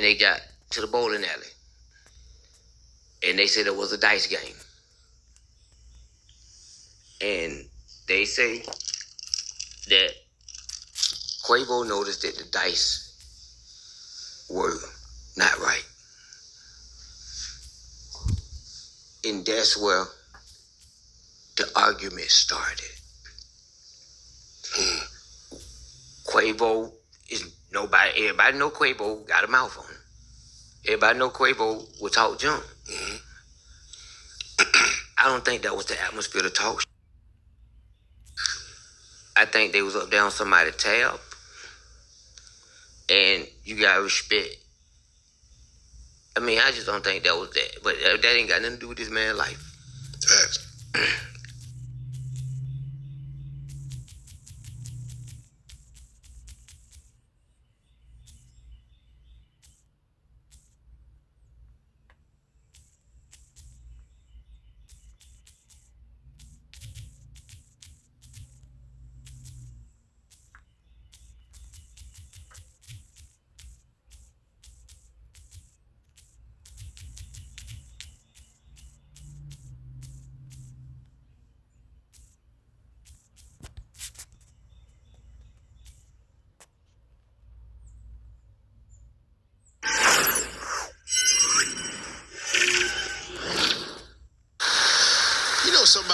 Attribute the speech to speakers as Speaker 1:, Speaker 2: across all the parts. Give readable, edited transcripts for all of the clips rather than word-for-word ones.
Speaker 1: they got to the bowling alley. And they said it was a dice game. And they say that Quavo noticed that the dice were not right. And that's where the argument started. Quavo is nobody. Everybody know Quavo got a mouth on him. Everybody know Quavo will talk junk. I don't think that was the atmosphere to talk. I think they was up there on somebody's tab, and you gotta respect. I mean, I just don't think that was that. But that ain't got nothing to do with this man's life.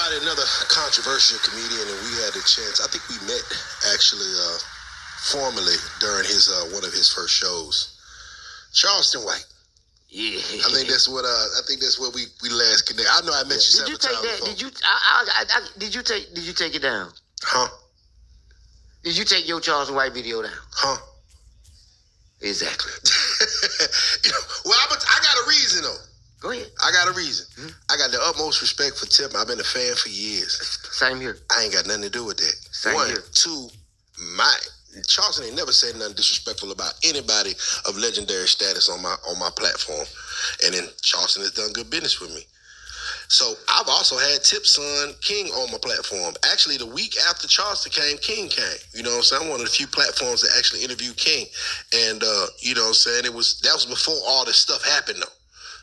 Speaker 2: Another controversial comedian, and we had a chance. I think we met actually formally during his one of his first shows. Charleston White.
Speaker 1: Yeah,
Speaker 2: I think that's what we last connected. I know I met you several times before.
Speaker 1: Did you take it down?
Speaker 2: Huh?
Speaker 1: Did you take your Charleston White video down?
Speaker 2: Huh?
Speaker 1: Exactly.
Speaker 2: Well, I got a reason though.
Speaker 1: Go ahead.
Speaker 2: I got a reason. I got the utmost respect for Tip. I've been a fan for years.
Speaker 1: Same here.
Speaker 2: I ain't got nothing to do with that.
Speaker 1: Same
Speaker 2: One,
Speaker 1: here.
Speaker 2: Two, Charleston ain't never said nothing disrespectful about anybody of legendary status on my platform. And then Charleston has done good business with me. So I've also had Tip's son, King, on my platform. Actually, the week after Charleston came, King came. You know what I'm saying? I'm one of the few platforms that actually interviewed King. And, you know what I'm saying? That was before all this stuff happened, though.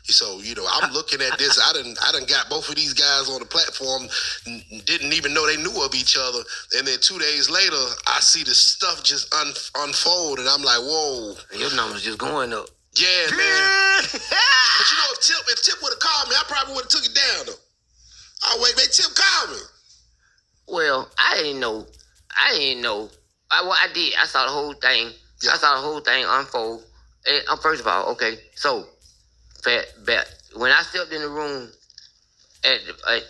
Speaker 2: So, I'm looking at this. I done got both of these guys on the platform, didn't even know they knew of each other. And then 2 days later, I see the stuff just unfold, and I'm like, whoa.
Speaker 1: Your numbers just going up.
Speaker 2: Yeah, man. But if Tip would have called me, I probably would have took it down, though. Oh, wait, man, Tip called me.
Speaker 1: Well, I didn't know. I did. I saw the whole thing. Yeah. I saw the whole thing unfold. And, first of all, okay, so when I stepped in the room at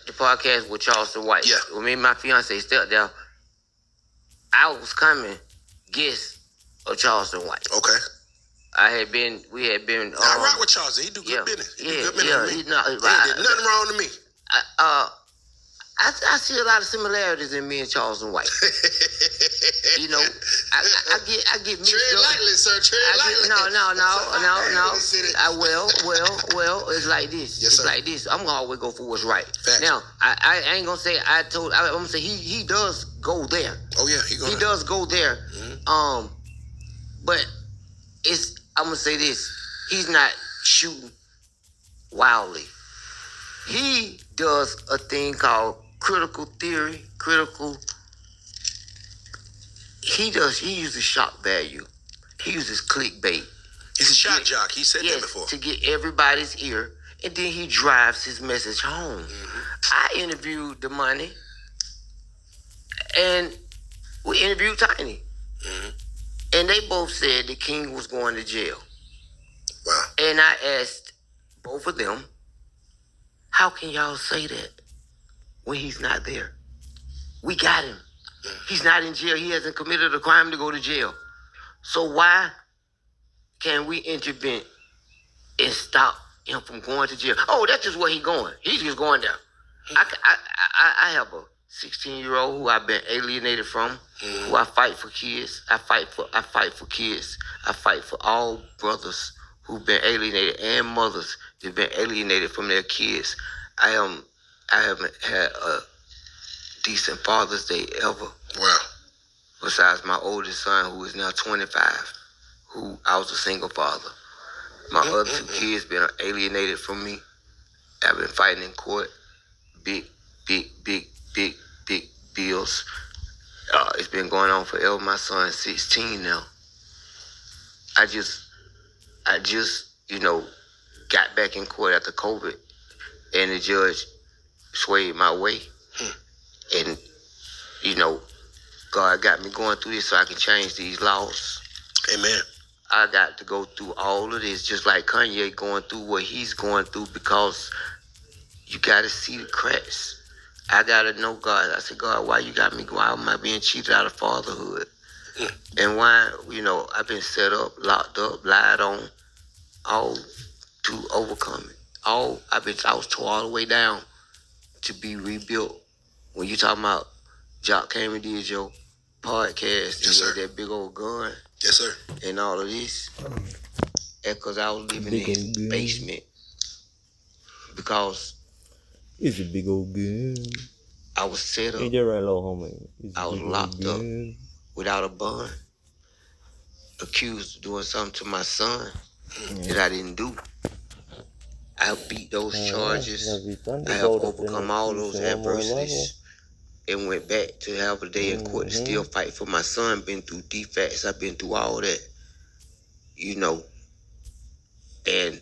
Speaker 1: the podcast with Charleston White, when me and my fiance stepped there, I was coming guest of Charleston White.
Speaker 2: Okay.
Speaker 1: We had been.
Speaker 2: I rock with Charleston. He do good business. He do good business. He did nothing wrong to me.
Speaker 1: I see a lot of similarities in me and Charleston White. I get mixed
Speaker 2: Tread
Speaker 1: up.
Speaker 2: lightly, sir. Tread lightly.
Speaker 1: No. Well, it's like this.
Speaker 2: Yes, sir.
Speaker 1: It's like this. I'm gonna always go for what's right.
Speaker 2: Facts.
Speaker 1: Now, I ain't gonna say I'm gonna say he does go there.
Speaker 2: Oh yeah, he
Speaker 1: does go there. Mm-hmm. But I'm gonna say this. He's not shooting wildly. He does a thing called critical theory. He uses shock value. He uses clickbait.
Speaker 2: He's a shot jock. He said that before.
Speaker 1: To get everybody's ear, and then he drives his message home. Mm-hmm. I interviewed the money, and we interviewed Tiny. Mm-hmm. And they both said the King was going to jail.
Speaker 2: Wow.
Speaker 1: And I asked both of them, how can y'all say that when he's not there? We got him. He's not in jail. He hasn't committed a crime to go to jail. So why can we intervene and stop him from going to jail? Oh, that's just where he's going. He's just going there. I have a 16-year-old who I've been alienated from, who I fight for kids. I fight for kids. I fight for all brothers who've been alienated and mothers who've been alienated from their kids. I haven't had a decent Father's Day ever.
Speaker 2: Wow.
Speaker 1: Besides my oldest son, who is now 25, who I was a single father. My other two kids been alienated from me. I've been fighting in court. Big, big, big, big, big bills. It's been going on forever. My son's 16 now. I just, got back in court after COVID, and the judge swayed my way. And, God got me going through this so I can change these laws.
Speaker 2: Amen.
Speaker 1: I got to go through all of this, just like Kanye going through what he's going through, because you got to see the cracks. I got to know God. I said, God, why you got me? Why am I being cheated out of fatherhood? And why, I've been set up, locked up, lied on, all to overcome it. I was tore all the way down to be rebuilt. When you talking about Jock came and did your podcast,
Speaker 2: yes, sir.
Speaker 1: That big old gun,
Speaker 2: yes, sir,
Speaker 1: and all of this, because I was living in his basement, because
Speaker 3: it's a big old gun.
Speaker 1: I was set up.
Speaker 3: Ain't that right, little homie?
Speaker 1: I was locked up without a bond, accused of doing something to my son that I didn't do. I beat those charges. I have overcome all those adversities and went back to have a day in court to still fight for my son. Been through defects. I've been through all that, and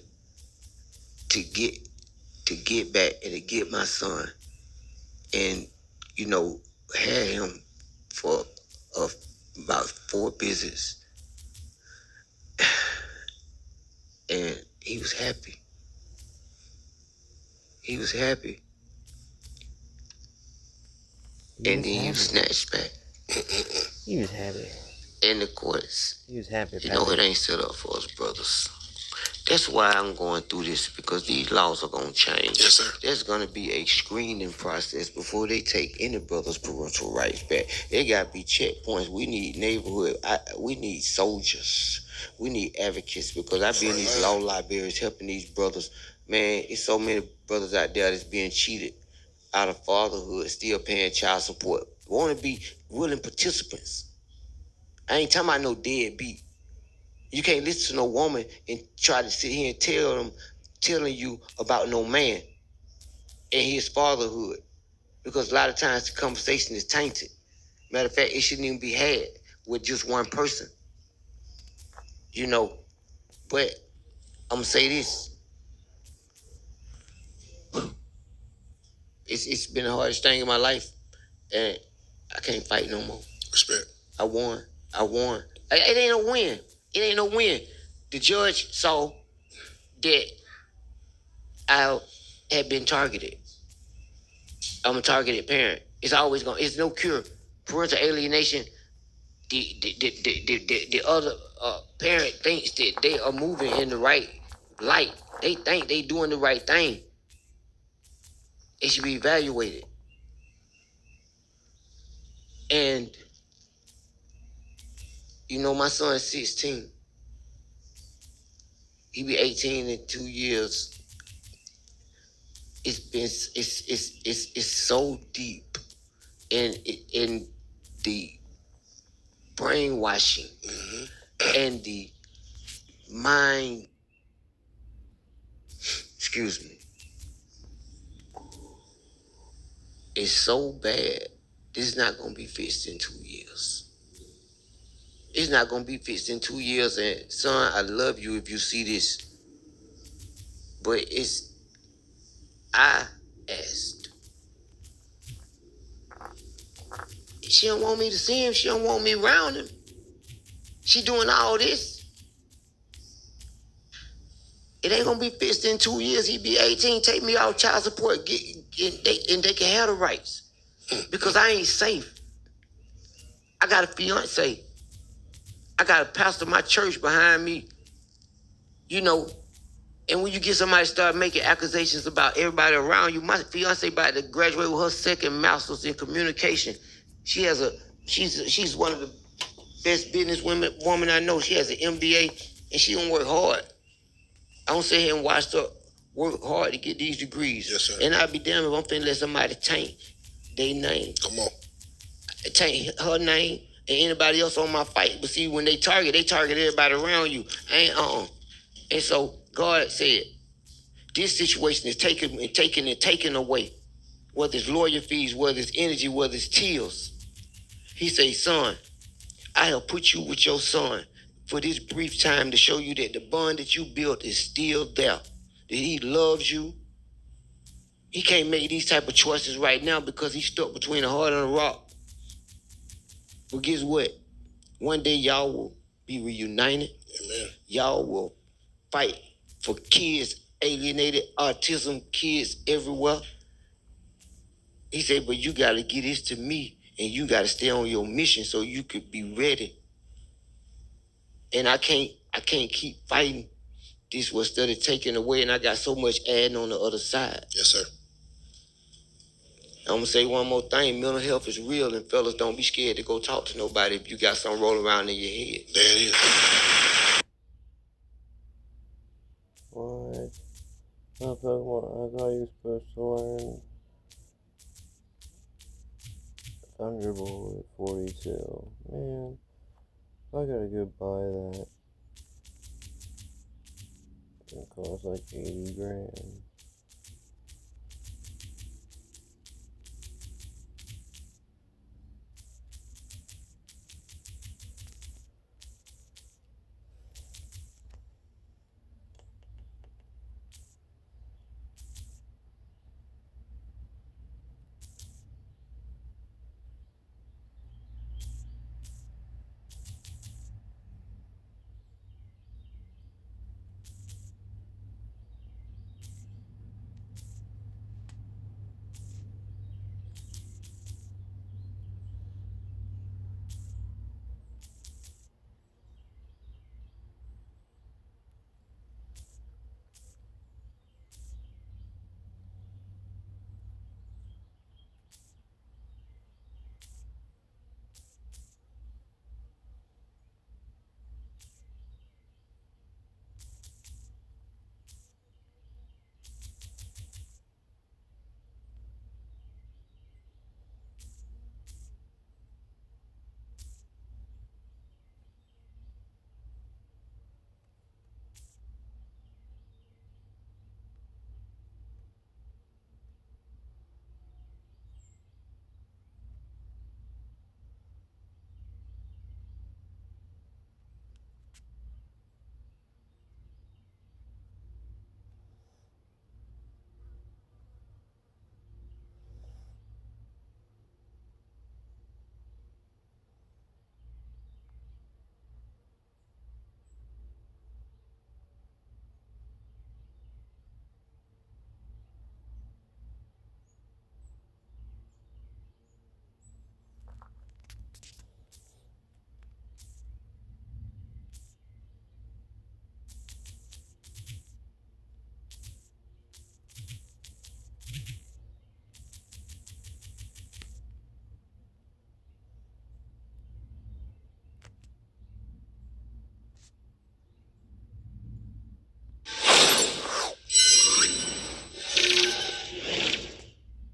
Speaker 1: to get back and to get my son, and had him for about 4 visits, and he was happy. He was happy. And then you snatched back.
Speaker 3: He was happy.
Speaker 1: In the courts.
Speaker 3: He was happy.
Speaker 1: It ain't set up for us, brothers. That's why I'm going through this, because these laws are going to change.
Speaker 2: Yes, sir.
Speaker 1: There's going to be a screening process before they take any brother's parental rights back. There got to be checkpoints. We need neighborhood. We need soldiers. We need advocates, because I've been in these law libraries helping these brothers. Man, it's so many brothers out there that's being cheated out of fatherhood, still paying child support. Want to be willing participants. I ain't talking about no deadbeat. You can't listen to no woman and try to sit here and telling you about no man and his fatherhood, because a lot of times the conversation is tainted. Matter of fact, it shouldn't even be had with just one person. But I'm gonna say this. It's been the hardest thing in my life, and I can't fight no more.
Speaker 2: Respect.
Speaker 1: I won. It ain't no win. It ain't no win. The judge saw that I had been targeted. I'm a targeted parent. It's no cure. Parental alienation, the other parent thinks that they are moving in the right light. They think they doing the right thing. It should be evaluated. And, my son's 16. He be 18 in 2 years. It's so deep in the brainwashing and the mind. Excuse me. It's so bad. This is not gonna be fixed in 2 years. It's not gonna be fixed in 2 years. And son, I love you if you see this, but I asked. She don't want me to see him. She don't want me around him. She doing all this. It ain't gonna be fixed in 2 years. He be 18. Take me off child support. And they can have the rights, because I ain't safe. I got a fiance. I got a pastor of my church behind me. And when you get somebody start making accusations about everybody around you, my fiance about to graduate with her second master's in communication. She's one of the best business woman I know. She has an MBA, and she don't work hard. I don't sit here and watch her work hard to get these degrees.
Speaker 2: Yes, sir.
Speaker 1: And I'd be damned if I'm finna let somebody taint their name.
Speaker 2: Come on.
Speaker 1: Taint her name and anybody else on my fight. But see, when they target everybody around you. And so God said, this situation is taken away. Whether it's lawyer fees, whether it's energy, whether it's tears. He say, son, I have put you with your son for this brief time to show you that the bond that you built is still there. That he loves you. He can't make these type of choices right now because he's stuck between a heart and a rock. But guess what? One day y'all will be reunited.
Speaker 2: Amen.
Speaker 1: Y'all will fight for kids, alienated, autism kids everywhere. He said, but you got to get this to me and you got to stay on your mission so you could be ready. And I can't keep fighting. This was study taken away, and I got so much adding on the other side.
Speaker 2: Yes, sir.
Speaker 1: I'm gonna say one more thing: mental health is real, and fellas, don't be scared to go talk to nobody if you got something rolling around in your head.
Speaker 2: There it is.
Speaker 3: What? I thought you were supposed to learn Thunderbolt at 42. Man, I gotta go buy that. It's gonna cost like 80 grand.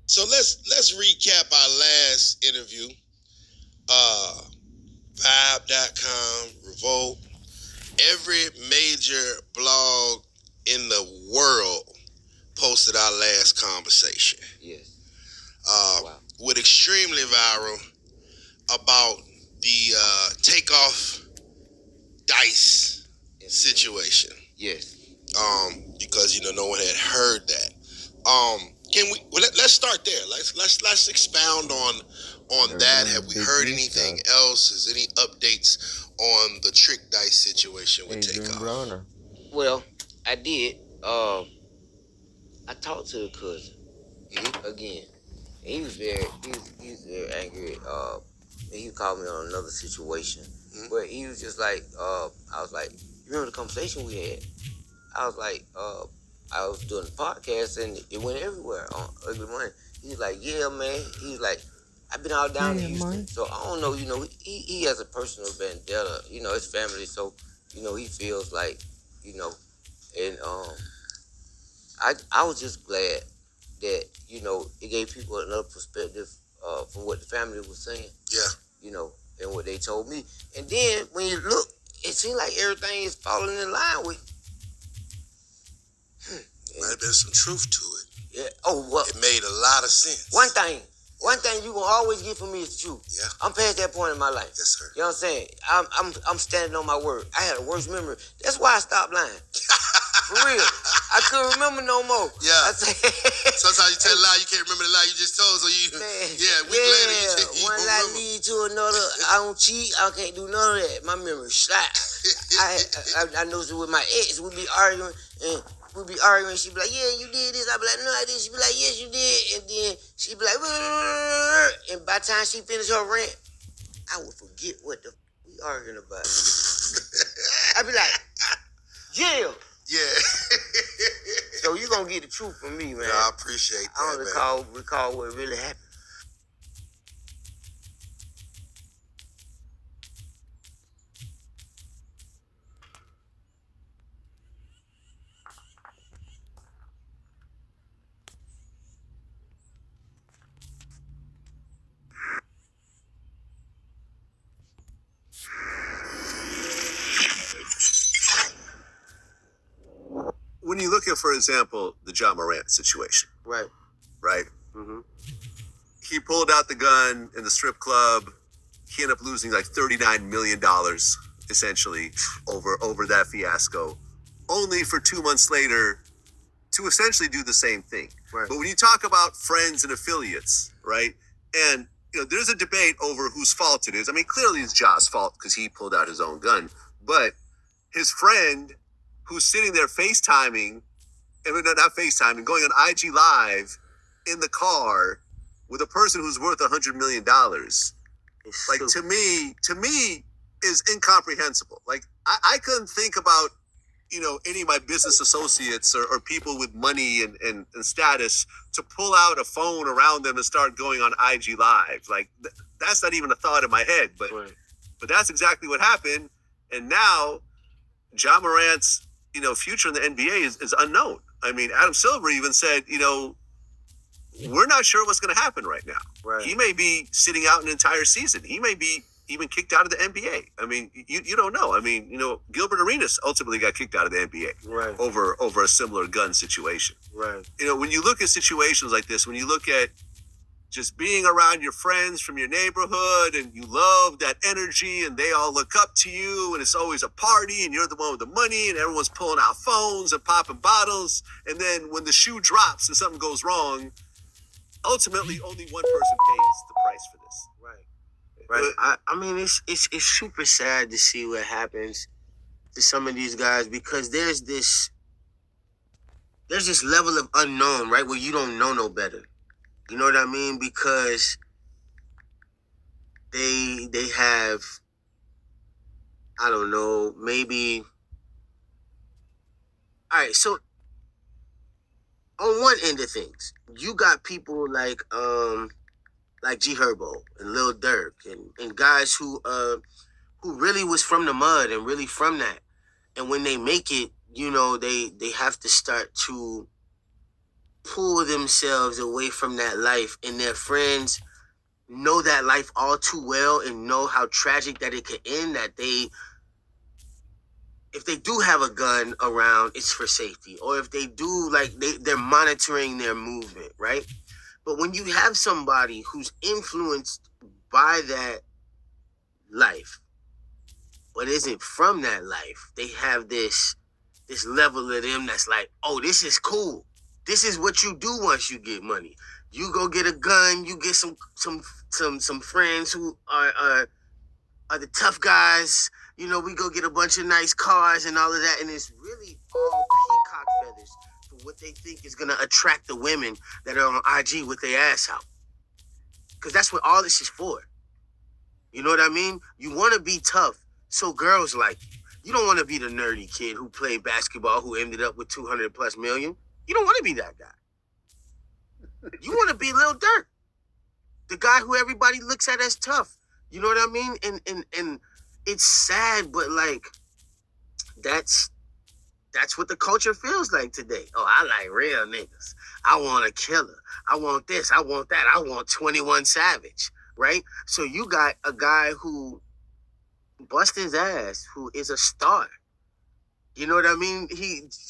Speaker 2: So let's recap our last interview. Vibe.com, Revolt, every major blog in the world posted our last conversation.
Speaker 1: Yes.
Speaker 2: Wow. Went extremely viral about the takeoff dice situation.
Speaker 1: Yes.
Speaker 2: Because no one had heard that. Let's start there. Let's expound on that. Have we heard anything else? Is any updates on the trick dice situation with takeoff?
Speaker 1: Well, I did. I talked to the cousin again. And he was very angry. He called me on another situation. But he was just like, I was like, you remember the conversation we had? I was like, I was doing the podcast and it went everywhere on Ugly Money. He was like, yeah, man. He was like, I've been all down in Houston. Man. So I don't know, he has a personal vendetta, his family. So, he feels like, and I was just glad that, it gave people another perspective from what the family was saying.
Speaker 2: Yeah.
Speaker 1: And what they told me. And then when you look, it seemed like everything is falling in line with
Speaker 2: have been some truth to it.
Speaker 1: Yeah. Oh, well.
Speaker 2: It made a lot of sense.
Speaker 1: One thing you gonna always get from me is the truth.
Speaker 2: Yeah.
Speaker 1: I'm past that point in my life.
Speaker 2: Yes, sir.
Speaker 1: You know what I'm saying? I'm standing on my word. I had a worse memory. That's why I stopped lying. For real. I couldn't remember no more.
Speaker 2: Yeah.
Speaker 1: I said,
Speaker 2: sometimes you tell a lie, you can't remember the lie you just told, so you,
Speaker 1: man,
Speaker 2: we later, you
Speaker 1: one lie lead to another. I don't cheat. I can't do none of that. My memory's shot. I know with my ex, we'd be arguing, she'd be like, yeah, you did this. I'd be like, no, I didn't. She'd be like, yes, you did. And then she'd be like, and by the time she finished her rant, I would forget what the we arguing about. I'd be like, yeah.
Speaker 2: Yeah.
Speaker 1: So you gonna get the truth from me, man.
Speaker 2: Yeah, I appreciate that,
Speaker 1: I don't recall what really happened.
Speaker 4: When you look at, for example, the John Morant situation,
Speaker 1: Right.
Speaker 4: right?
Speaker 1: Mm-hmm.
Speaker 4: He pulled out the gun in the strip club. He ended up losing like $39 million, essentially, over that fiasco, only for 2 months later to essentially do the same thing.
Speaker 1: Right.
Speaker 4: But when you talk about friends and affiliates, right? And there's a debate over whose fault it is. I mean, clearly it's Ja's fault because he pulled out his own gun. But his friend who's sitting there FaceTiming, not FaceTiming, going on IG Live in the car with a person who's worth $100 million. Like, to me, is incomprehensible. Like, I couldn't think about, any of my business associates or people with money and status to pull out a phone around them and start going on IG Live. Like, that's not even a thought in my head. But that's exactly what happened. And now, Ja Morant's, future in the NBA is unknown. I mean, Adam Silver even said, we're not sure what's going to happen right now.
Speaker 1: Right.
Speaker 4: He may be sitting out an entire season. He may be even kicked out of the NBA. I mean, you don't know. I mean, Gilbert Arenas ultimately got kicked out of the NBA
Speaker 1: Right.
Speaker 4: over a similar gun situation.
Speaker 1: Right.
Speaker 4: When you look at situations like this, when you look at just being around your friends from your neighborhood and you love that energy and they all look up to you and it's always a party and you're the one with the money and everyone's pulling out phones and popping bottles. And then when the shoe drops and something goes wrong, ultimately only one person pays the price for this.
Speaker 1: Right. I mean, it's super sad to see what happens to some of these guys because there's this level of unknown, right, where you don't know no better. You know what I mean? Because they have, I don't know, maybe. All right, so on one end of things, you got people like G Herbo and Lil Durk and guys who really was from the mud and really from that. And when they make it, they have to start to pull themselves away from that life, and their friends know that life all too well and know how tragic that it could end, that if they do have a gun around, it's for safety. Or if they do, like, they're monitoring their movement, right? But when you have somebody who's influenced by that life, but isn't from that life, they have this level of them that's like, oh, this is cool. This is what you do once you get money. You go get a gun. You get some friends who are the tough guys. We go get a bunch of nice cars and all of that, and it's really all peacock feathers for what they think is gonna attract the women that are on IG with their ass out. Because that's what all this is for. You know what I mean? You want to be tough, so girls like you. You don't want to be the nerdy kid who played basketball who ended up with 200+ million. You don't want to be that guy. You want to be Lil Durk, the guy who everybody looks at as tough. You know what I mean? And it's sad, but like that's what the culture feels like today. Oh, I like real niggas. I want a killer. I want this. I want that. I want 21 Savage, right? So you got a guy who bust his ass, who is a star, You know what I mean?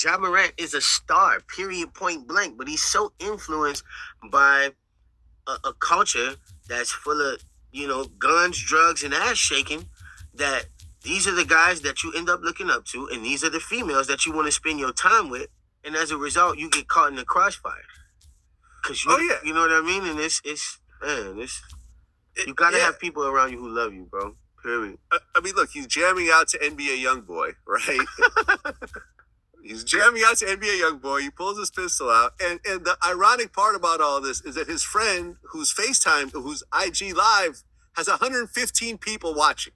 Speaker 1: Ja Morant is a star, period, point blank. But he's so influenced by a culture that's full of, guns, drugs, and ass shaking, that these are the guys that you end up looking up to, and these are the females that you want to spend your time with, and as a result, you get caught in the crossfire. Cause you know what I mean, and you gotta have people around you who love you, bro. Period.
Speaker 4: I mean, look, he's jamming out to NBA YoungBoy, right? He's jamming out to NBA YoungBoy. He pulls his pistol out, and the ironic part about all this is that his friend, whose IG Live, has 115 people watching.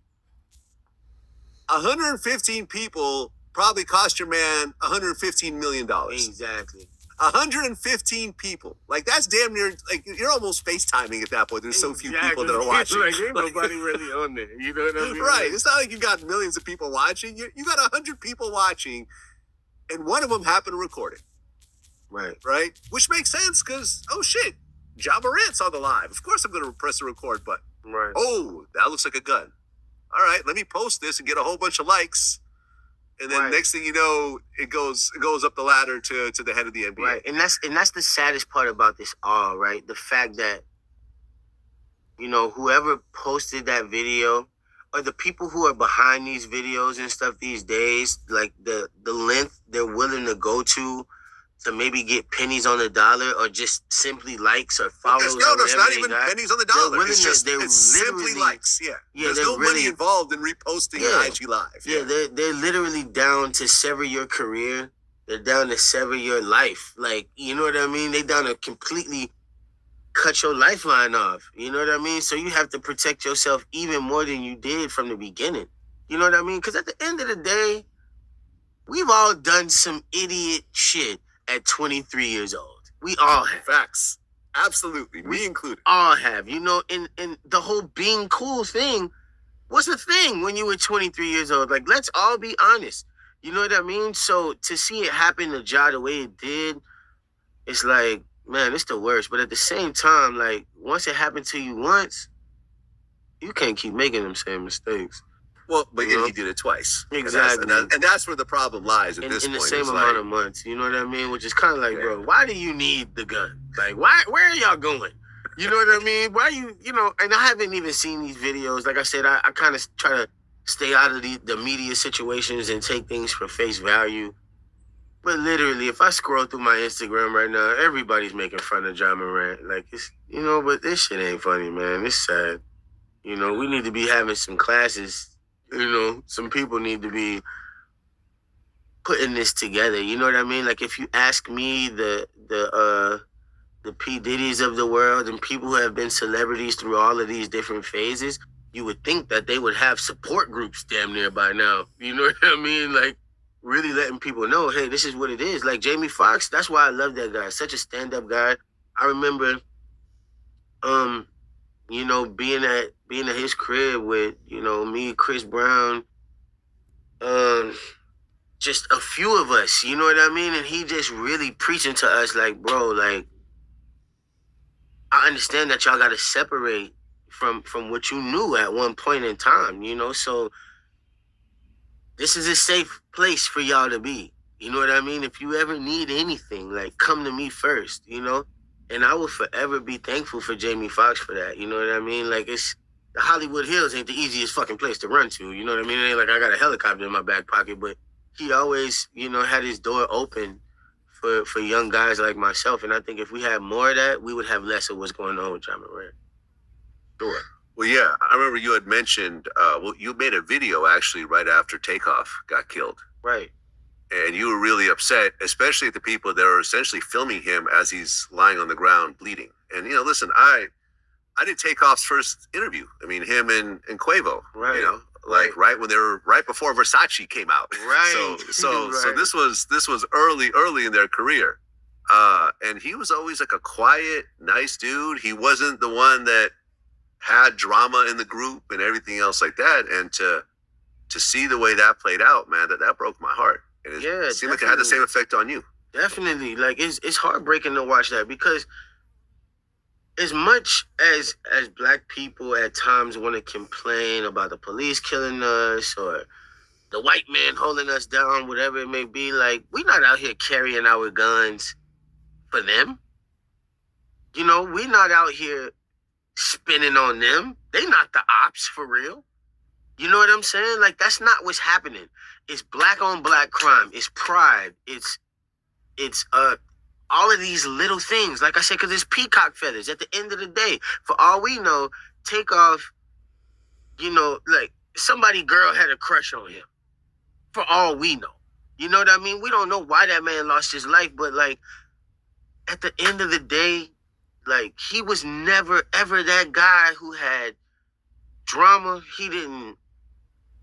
Speaker 4: 115 people probably cost your man $115 million.
Speaker 1: Exactly.
Speaker 4: 115 people. Like, that's damn near, like, you're almost FaceTiming at that point. There's so few people that are watching.
Speaker 1: Like, ain't nobody really on there. You know what I mean?
Speaker 4: Right. It's not like you got millions of people watching. You got 100 people watching, and one of them happened to record it.
Speaker 1: Right.
Speaker 4: Right? Which makes sense because, oh shit, Ja Morant's on the live. Of course I'm going to press the record button.
Speaker 1: Right.
Speaker 4: Oh, that looks like a gun. All right, let me post this and get a whole bunch of likes. And then next thing you know, it goes up the ladder to the head of the NBA.
Speaker 1: Right. And that's the saddest part about this all, right? The fact that, whoever posted that video, or the people who are behind these videos and stuff these days, like the length they're willing to go to maybe get pennies on the dollar, or just simply likes or follows.
Speaker 4: No, it's not even pennies on the dollar. It's simply likes. Yeah. There's no money involved in reposting an IG Live.
Speaker 1: Yeah, they're literally down to sever your career. They're down to sever your life. Like, you know what I mean? They're down to completely cut your lifeline off. You know what I mean? So you have to protect yourself even more than you did from the beginning. You know what I mean? Because at the end of the day, we've all done some idiot shit at 23 years old. We all have.
Speaker 4: Facts. Absolutely. Me included.
Speaker 1: All have. And the whole being cool thing was a thing when you were 23 years old. Like, let's all be honest. You know what I mean? So to see it happen to Ja the way it did, it's like, man, it's the worst. But at the same time, like, once it happened to you once, you can't keep making them same mistakes.
Speaker 4: Well, but he did it twice.
Speaker 1: Exactly.
Speaker 4: And that's where the problem lies at this point.
Speaker 1: In the same amount of months. You know what I mean? Which is kind of like, bro, why do you need the gun? Like, where are y'all going? You know what I mean? Why and I haven't even seen these videos. Like I said, I kind of try to stay out of the media situations and take things for face value. But literally, if I scroll through my Instagram right now, everybody's making fun of Ja Morant. Like, it's, but this shit ain't funny, man. It's sad. We need to be having some classes. Some people need to be putting this together. You know what I mean? Like, if you ask me, the P. Diddy's of the world and people who have been celebrities through all of these different phases, you would think that they would have support groups damn near by now. You know what I mean? Like, really letting people know, hey, this is what it is. Like Jamie Foxx, that's why I love that guy. Such a stand-up guy. I remember, being at his crib with, me, Chris Brown, just a few of us, you know what I mean? And he just really preaching to us like, bro, like, I understand that y'all got to separate from what you knew at one point in time, so this is a safe place for y'all to be. You know what I mean? If you ever need anything, like, come to me first, And I will forever be thankful for Jamie Foxx for that. You know what I mean? Like, the Hollywood Hills ain't the easiest fucking place to run to. You know what I mean? It ain't like I got a helicopter in my back pocket, but he always, had his door open for young guys like myself. And I think if we had more of that, we would have less of what's going on with Ja Morant. Sure.
Speaker 4: Well, yeah, I remember you had mentioned, you made a video actually right after Takeoff got killed.
Speaker 1: Right.
Speaker 4: And you were really upset, especially at the people that are essentially filming him as he's lying on the ground bleeding. And, listen, I did Takeoff's first interview. I mean, him and Quavo,
Speaker 1: right.
Speaker 4: Right when they were right before Versace came out.
Speaker 1: Right.
Speaker 4: So this was early in their career. And he was always like a quiet, nice dude. He wasn't the one that had drama in the group and everything else like that. And to see the way that played out, man, that broke my heart. And it seemed like it had the same effect on you.
Speaker 1: Definitely. Like, it's heartbreaking to watch that, because as much as Black people at times want to complain about the police killing us, or the white man holding us down, whatever it may be. Like, we not out here carrying our guns for them. You know, we not out here spinning on them. They not the ops for real. You know what I'm saying? Like, that's not what's happening. It's black on black crime. It's pride. It's all of these little things. Like I said, because it's peacock feathers. At the end of the day, for all we know, Takeoff, you know, like somebody girl had a crush on him. For all we know. You know what I mean? We don't know why that man lost his life, but like at the end of the day, like he was never ever that guy who had drama. He didn't.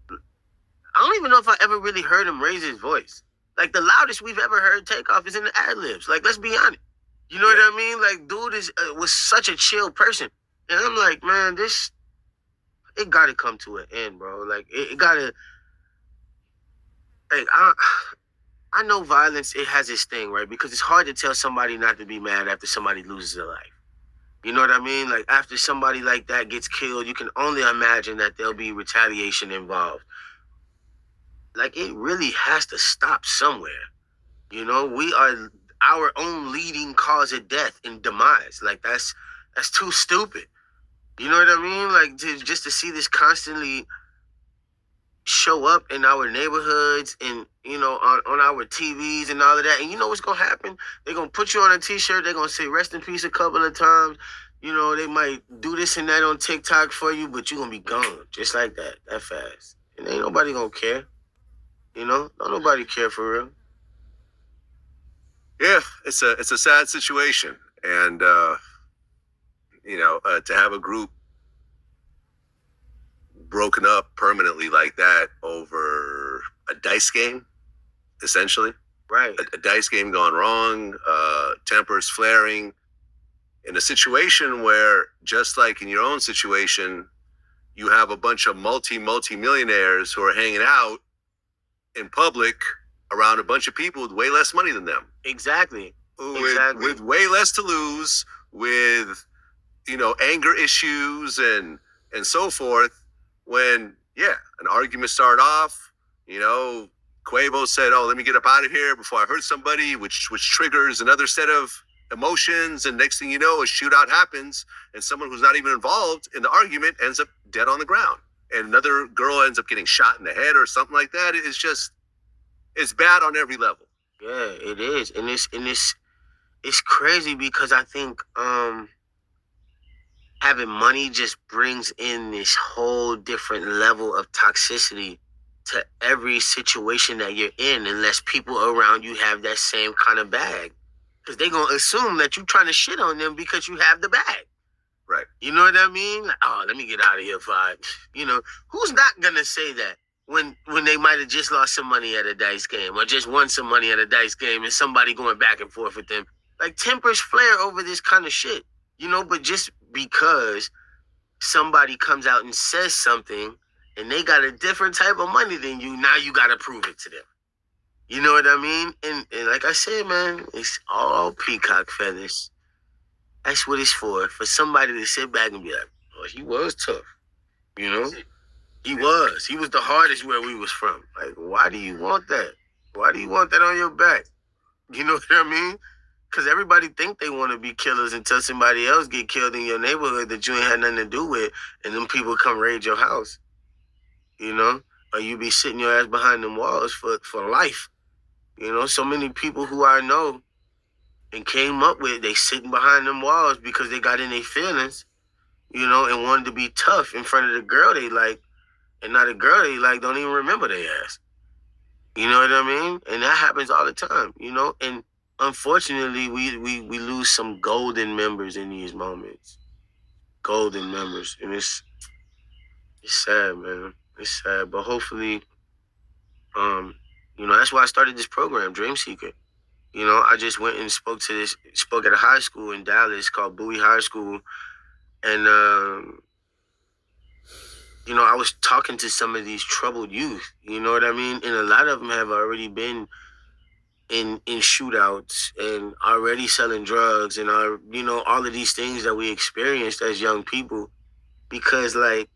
Speaker 1: I don't even know if I ever really heard him raise his voice. Like the loudest we've ever heard Takeoff is in the ad libs. Like, let's be honest. You know what I mean? Like, dude was such a chill person, and I'm like, man, it got to come to an end, bro. Like, it got to. Like, I know violence, it has its thing, right? Because it's hard to tell somebody not to be mad after somebody loses their life. You know what I mean? Like, after somebody like that gets killed, you can only imagine that there'll be retaliation involved. Like, it really has to stop somewhere. You know, we are our own leading cause of death and demise. Like, that's too stupid. You know what I mean? Like, just to see this constantly show up in our neighborhoods and, you know, on our TVs and all of that. And you know what's going to happen? They're going to put you on a t-shirt. They're going to say rest in peace a couple of times. You know, they might do this and that on TikTok for you, but you're going to be gone just like that fast. And ain't nobody going to care. You know, don't nobody care for real.
Speaker 4: Yeah, it's a sad situation. And, you know, to have a group broken up permanently like that over a dice game, essentially.
Speaker 1: Right.
Speaker 4: A dice game gone wrong, tempers flaring, in a situation where, just like in your own situation, you have a bunch of multi-millionaires who are hanging out in public around a bunch of people with way less money than them.
Speaker 1: Exactly.
Speaker 4: With way less to lose, with, you know, anger issues and so forth. When, yeah, an argument started off, you know, Quavo said, oh, let me get up out of here before I hurt somebody, which triggers another set of emotions. And next thing you know, a shootout happens and someone who's not even involved in the argument ends up dead on the ground. And another girl ends up getting shot in the head or something like that. It's bad on every level.
Speaker 1: Yeah, it is. And it's crazy because I think having money just brings in this whole different level of toxicity to every situation that you're in, unless people around you have that same kind of bag. Because they're going to assume that you're trying to shit on them because you have the bag.
Speaker 4: Right.
Speaker 1: You know what I mean? Like, oh, let me get out of here, vibe. You know, who's not going to say that when they might have just lost some money at a dice game or just won some money at a dice game and somebody going back and forth with them? Like, tempers flare over this kind of shit. You know, but just because somebody comes out and says something and they got a different type of money than you, now you got to prove it to them. You know what I mean? And like I said, man, it's all peacock feathers. That's what it's for somebody to sit back and be like, oh, he was tough. You know? He was. He was the hardest where we was from. Like, why do you want that? Why do you want that on your back? You know what I mean? Because everybody think they want to be killers until somebody else get killed in your neighborhood that you ain't had nothing to do with, and them people come raid your house. You know? Or you be sitting your ass behind them walls for life. You know, so many people who I know and came up with, they sitting behind them walls because they got in their feelings, you know, and wanted to be tough in front of the girl they like, and not a girl they like don't even remember their ass. You know what I mean? And that happens all the time, you know? And unfortunately, we lose some golden members in these moments. Golden members. And it's sad, man. It's sad. But hopefully, you know, that's why I started this program, Dream Seeker. You know, I just went and spoke at a high school in Dallas called Bowie High School. And, you know, I was talking to some of these troubled youth, you know what I mean? And a lot of them have already been in shootouts and already selling drugs and are, you know, all of these things that we experienced as young people. Because, like,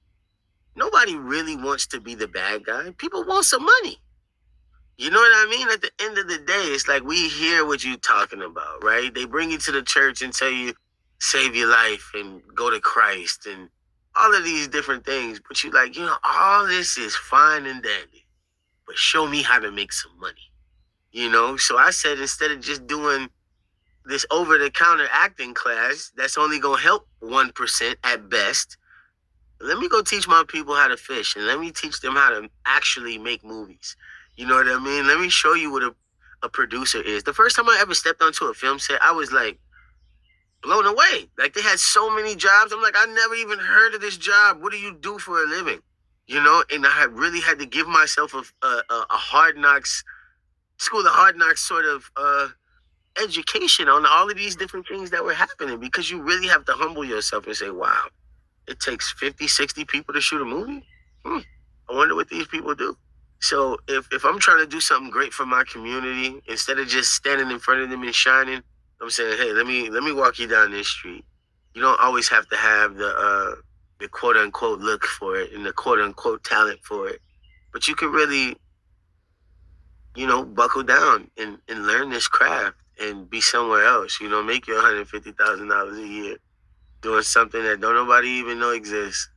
Speaker 1: nobody really wants to be the bad guy. People want some money. You know what I mean? At the end of the day, it's like we hear what you're talking about, right? They bring you to the church and tell you, save your life and go to Christ and all of these different things. But you're like, all this is fine and dandy, but show me how to make some money. So I said, instead of just doing this over the counter acting class that's only going to help 1% at best, let me go teach my people how to fish and let me teach them how to actually make movies. You know what I mean? Let me show you what a producer is. The first time I ever stepped onto a film set, I was like blown away. Like, they had so many jobs. I'm like, I never even heard of this job. What do you do for a living? And I really had to give myself a hard knocks, school of hard knocks sort of education on all of these different things that were happening, because you really have to humble yourself and say, wow, it takes 50, 60 people to shoot a movie? I wonder what these people do. So if I'm trying to do something great for my community, instead of just standing in front of them and shining, I'm saying, hey, let me walk you down this street. You don't always have to have the quote unquote look for it and the quote unquote talent for it, but you can really, buckle down and learn this craft and be somewhere else. Make your $150,000 a year doing something that don't nobody even know exists.